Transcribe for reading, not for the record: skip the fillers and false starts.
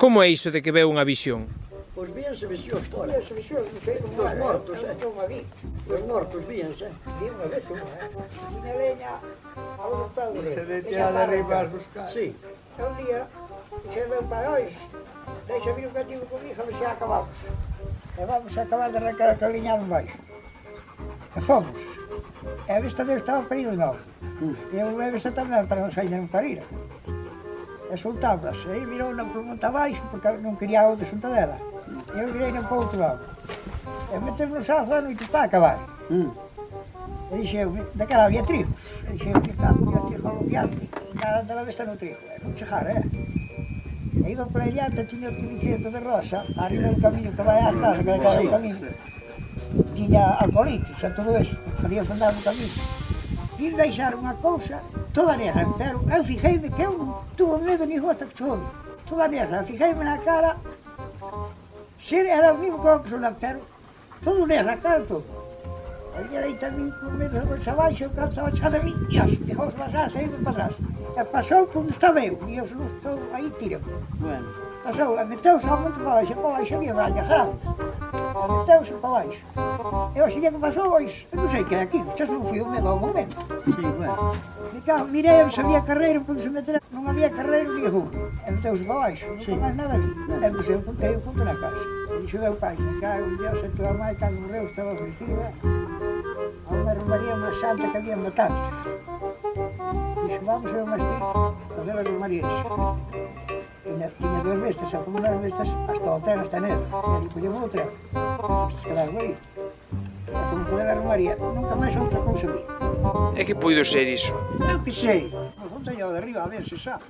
Como é iso de que veu unha visión? Pois víanse visións fora. Dos mortos, Dos mortos víanse. Vi unha vez unha leña a un padre. Se detía de arriba a buscar. Sí. Un día, dixen meu pai, hoxe, deixa vir un cativo comigo, a ver se acabamos. E vamos a acabar de arrancar a caliñado baixo. E fomos. E a vista dele estaba parido novo. E eu a vista tamén para non sair non parira. E soltámolas. E aí virou na monta abaixo, porque non quería o de xunta dela. E eu virei para o outro lado. E metemos no salto da noite para acabar. E dixeu, daquela había trigos. E dixeu, que campo, eu trigo aluviante. Nada de la vista no trigo, non chegar, E iba por aí adiante, tiña o quimicento de rosa, arriba do camiño que vai á casa, que daquela do camiño. Tiña alcoholitis e todo eso, podías andar no camiño. Vim deixar unha cousa toda negra, pero eu fixeime que eu non tuvo medo ni gota que chove. Toda negra, fixeime na cara, se era o mismo que o pero todo negra, a cara todo. Aí aí tamén por medo de bolsa abaixo, o carro estaba chegando a mí, e os pijos para atrás, saíron para atrás. E pasou por onde estaba eu, e eu non estou aí tiro. Bueno. Pasou, e meteuse ao monte para baixo había braña grande. E meteuse para baixo. E o que pasou, pois, eu non sei que é aquilo, xa non fui o medo ao momento. Sí, bueno. Mirei, se había carreiro, pude se meter, non había carreiro, digo, e meteuse para baixo, non máis nada ali. E eu contei o punto na casa. E dixo meu pai, me cago en Dios, a tua mãe, cando morreu, estaba ofrecida a unha romaría, unha santa que había matado. Dixo, vamos a unha fazer a romaría. Tiña duas bestas, a como das bestas, hasta o hotel, hasta enero. E ali collemos o hotel. Se quedaron aí. E como poder a romaría, nunca máis outra cousa vi. É que puido ser iso? Eu que sei, non teño de arriba, a ver se sabe.